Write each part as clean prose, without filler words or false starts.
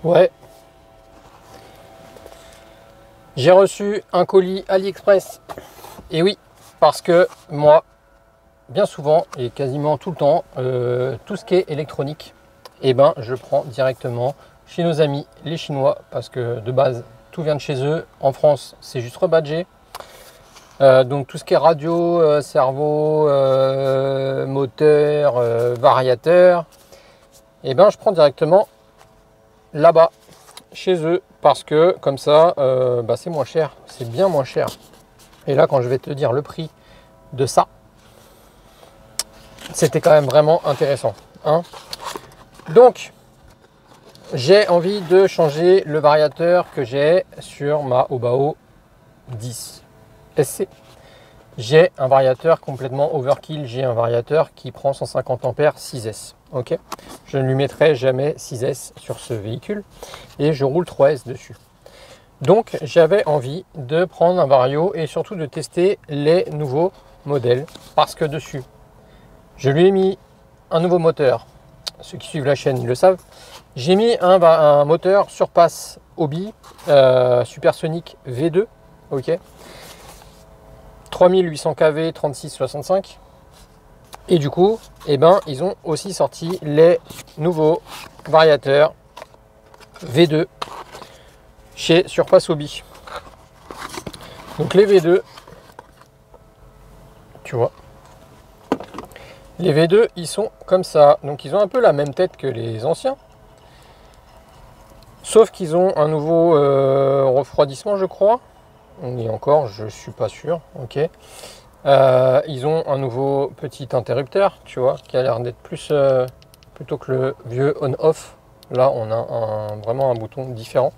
Ouais. J'ai reçu un colis AliExpress. Et oui, parce que moi, bien souvent et quasiment tout le temps, tout ce qui est électronique, eh ben, je prends directement chez nos amis les Chinois, parce que de base, tout vient de chez eux. En France, c'est juste rebadgé. Donc tout ce qui est radio, cerveau, moteur, variateur, eh ben, je prends directement là-bas, chez eux, parce que comme ça, bah, c'est moins cher, c'est bien moins cher. Et là, quand je vais te dire le prix de ça, c'était quand même vraiment intéressant, hein. Donc, j'ai envie de changer le variateur que j'ai sur ma Obao 10 SC. J'ai un variateur complètement overkill, j'ai un variateur qui prend 150 ampères 6S. Ok, je ne lui mettrai jamais 6S sur ce véhicule et je roule 3S dessus. Donc j'avais envie de prendre un vario et surtout de tester les nouveaux modèles, parce que dessus je lui ai mis un nouveau moteur. Ceux qui suivent la chaîne ils le savent. J'ai mis un moteur Surpass Hobby Supersonic V2. Ok, 3800 kV 3665. Et du coup, eh ben, ils ont aussi sorti les nouveaux variateurs V2 chez Surpass Hobby. Donc les V2, tu vois, les V2 ils sont comme ça. Donc ils ont un peu la même tête que les anciens, sauf qu'ils ont un nouveau refroidissement, je crois. Et encore, je suis pas sûr. Ok. Ils ont un nouveau petit interrupteur, tu vois, qui a l'air d'être plus plutôt que le vieux on-off. Là, on a vraiment un bouton différent.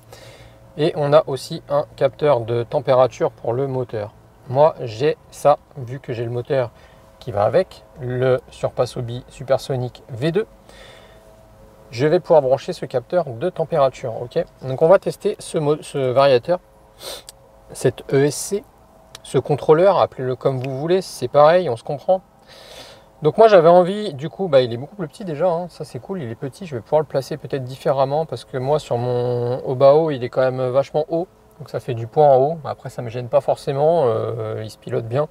Et on a aussi un capteur de température pour le moteur. Moi, j'ai ça, vu que j'ai le moteur qui va avec, le Surpass Hobby Supersonic V2. Je vais pouvoir brancher ce capteur de température. Ok. Donc, on va tester ce variateur, cette ESC. Ce contrôleur, appelez-le comme vous voulez, c'est pareil, on se comprend. Donc moi j'avais envie, du coup, bah, il est beaucoup plus petit déjà, hein, ça c'est cool, il est petit, je vais pouvoir le placer peut-être différemment, parce que moi sur mon Obao il est quand même vachement haut, donc ça fait du poids en haut. Après ça me gêne pas forcément, il se pilote bien.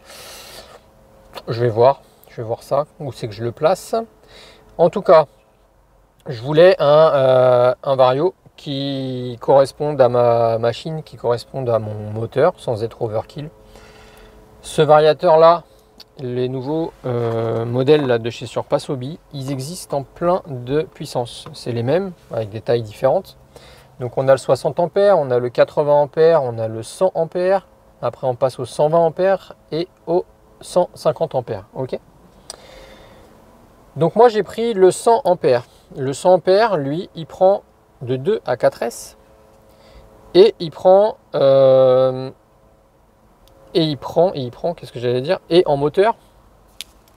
Je vais voir ça, où c'est que je le place. En tout cas, je voulais un vario qui corresponde à ma machine, qui corresponde à mon moteur, sans être overkill. Ce variateur là, les nouveaux modèles là, de chez Surpass Hobby, ils existent en plein de puissance. C'est les mêmes, avec des tailles différentes. Donc on a le 60 ampères, on a le 80 ampères, on a le 100 ampères. Après on passe au 120 ampères et au 150 ampères. Ok. Donc moi j'ai pris le 100 ampères. Le 100 ampères, lui, il prend de 2 à 4S. Et il prend... qu'est-ce que j'allais dire? Et en moteur,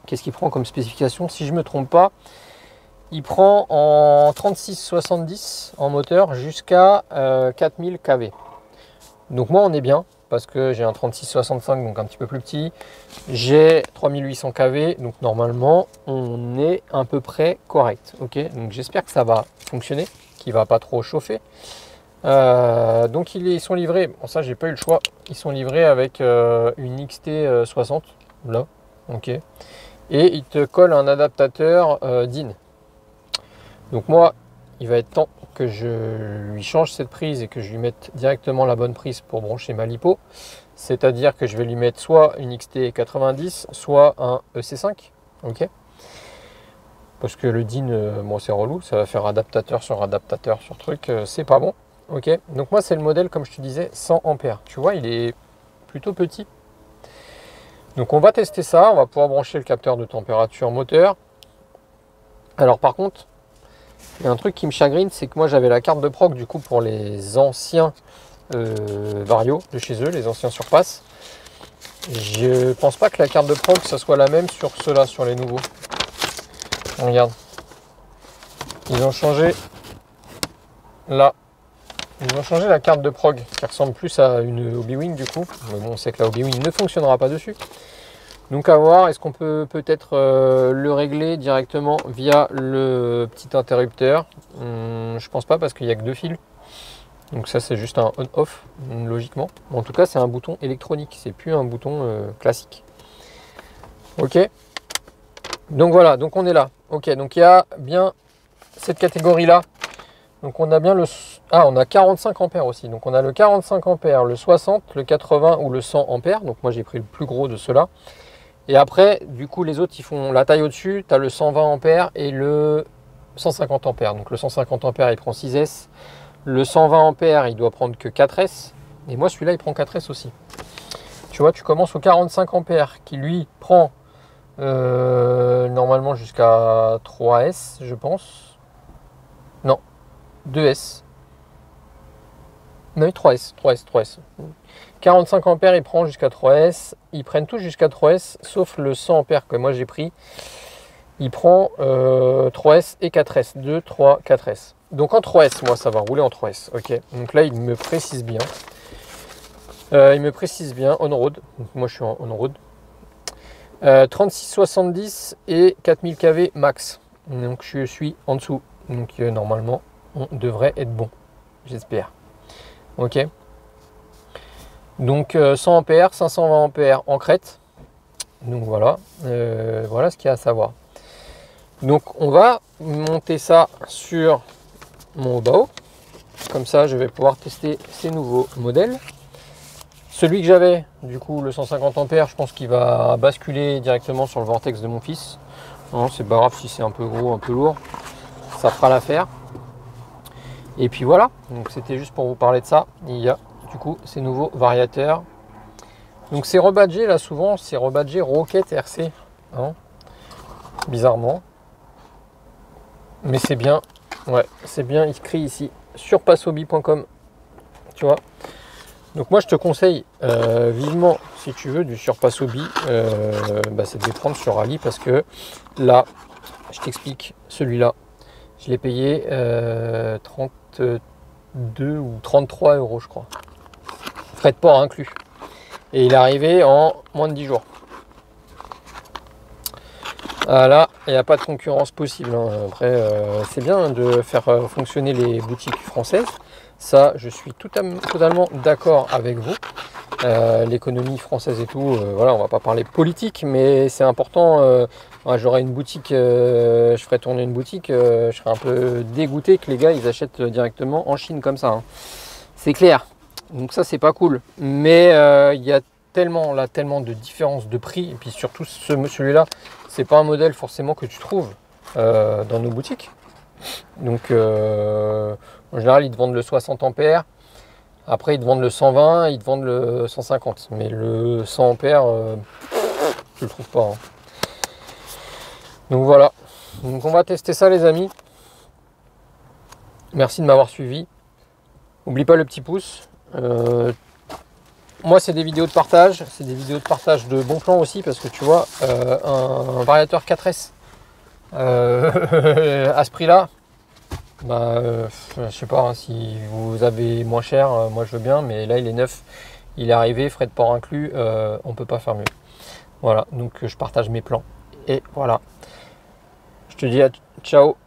qu'est-ce qu'il prend comme spécification? Si je ne me trompe pas, il prend en 3670 en moteur jusqu'à 4000 kV. Donc moi on est bien, parce que j'ai un 3665, donc un petit peu plus petit. J'ai 3800 kV, donc normalement on est à peu près correct. Ok, donc j'espère que ça va fonctionner, qu'il ne va pas trop chauffer. Donc ils sont livrés, bon ça j'ai pas eu le choix, ils sont livrés avec une XT60 là, ok, et ils te collent un adaptateur DIN. Donc moi il va être temps que je lui change cette prise et que je lui mette directement la bonne prise pour brancher ma lipo, c'est à dire que je vais lui mettre soit une XT90 soit un EC5, ok, parce que le DIN bon c'est relou, ça va faire adaptateur sur truc, c'est pas bon. Ok, donc moi c'est le modèle, comme je te disais, 100 ampères. Tu vois, il est plutôt petit. Donc on va tester ça, on va pouvoir brancher le capteur de température moteur. Alors par contre, il y a un truc qui me chagrine, c'est que moi j'avais la carte de proc du coup pour les anciens Vario de chez eux, les anciens Surpass. Je pense pas que la carte de proc ça soit la même sur ceux-là, sur les nouveaux. Regarde, ils ont changé là. Ils ont changé la carte de prog qui ressemble plus à une Hobbywing du coup. Mais bon, on sait que la Hobbywing ne fonctionnera pas dessus. Donc à voir, est-ce qu'on peut peut-être le régler directement via le petit interrupteur. Je pense pas parce qu'il n'y a que 2 fils. Donc ça c'est juste un on-off logiquement. En tout cas c'est un bouton électronique, c'est plus un bouton classique. Ok. Donc voilà, donc on est là. Ok, donc il y a bien cette catégorie là. Donc on a bien le... Ah, on a 45 ampères aussi. Donc on a le 45 ampères, le 60, le 80 ou le 100 ampères. Donc moi j'ai pris le plus gros de ceux-là. Et après, du coup, les autres, ils font la taille au-dessus. Tu as le 120 ampères et le 150 ampères. Donc le 150 ampères, il prend 6S. Le 120 ampères, il doit prendre que 4S. Et moi, celui-là, il prend 4S aussi. Tu vois, tu commences au 45 ampères qui, lui, prend normalement jusqu'à 3S, je pense. Non, 2S. Non, 3S. 45 ampères, il prend jusqu'à 3S. Ils prennent tous jusqu'à 3S, sauf le 100 ampères que moi j'ai pris. Il prend 3S et 4S. 2, 3, 4S. Donc en 3S, moi ça va rouler en 3S. Ok. Donc là, il me précise bien. On-road. Donc moi je suis en on-road. 3670 et 4000 kV max. Donc je suis en dessous. Donc normalement, on devrait être bon. J'espère. Ok. Donc 100 ampères, 520 ampères en crête. Donc voilà, voilà ce qu'il y a à savoir. Donc on va monter ça sur mon bao. Comme ça, je vais pouvoir tester ces nouveaux modèles. Celui que j'avais, du coup, le 150 ampères, je pense qu'il va basculer directement sur le vortex de mon fils. Non, c'est pas grave si c'est un peu gros, un peu lourd. Ça fera l'affaire. Et puis voilà, donc c'était juste pour vous parler de ça. Il y a du coup ces nouveaux variateurs. Donc c'est rebadgé là, souvent c'est rebadgé Rocket RC, hein, bizarrement, mais c'est bien, ouais, c'est bien écrit ici sur passobi.com, tu vois. Donc moi je te conseille vivement, si tu veux du surpassobi, c'est de les prendre sur Ali, parce que là je t'explique, celui-là je l'ai payé 32 ou 33 euros je crois, frais de port inclus. Et il est arrivé en moins de 10 jours. Là, il n'y a pas de concurrence possible. Hein. Après, c'est bien de faire fonctionner les boutiques françaises. Ça, je suis totalement d'accord avec vous. L'économie française et tout, voilà, on va pas parler politique, mais c'est important. J'aurais une boutique, je ferais tourner une boutique, je serais un peu dégoûté que les gars ils achètent directement en Chine comme ça. Hein. C'est clair. Donc ça c'est pas cool, mais il y a tellement de différences de prix, et puis surtout celui-là, c'est pas un modèle forcément que tu trouves dans nos boutiques. Donc en général ils te vendent le 60 ampères, après ils te vendent le 120, ils te vendent le 150, mais le 100 ampères je le trouve pas. Hein. Donc voilà, donc on va tester ça les amis. Merci de m'avoir suivi. N'oublie pas le petit pouce. Moi c'est des vidéos de partage, de bons plans aussi, parce que tu vois un variateur 4S à ce prix là, je sais pas hein, si vous avez moins cher, moi je veux bien, mais là il est neuf, il est arrivé, frais de port inclus, on peut pas faire mieux. Voilà, donc je partage mes plans et voilà, je te dis ciao.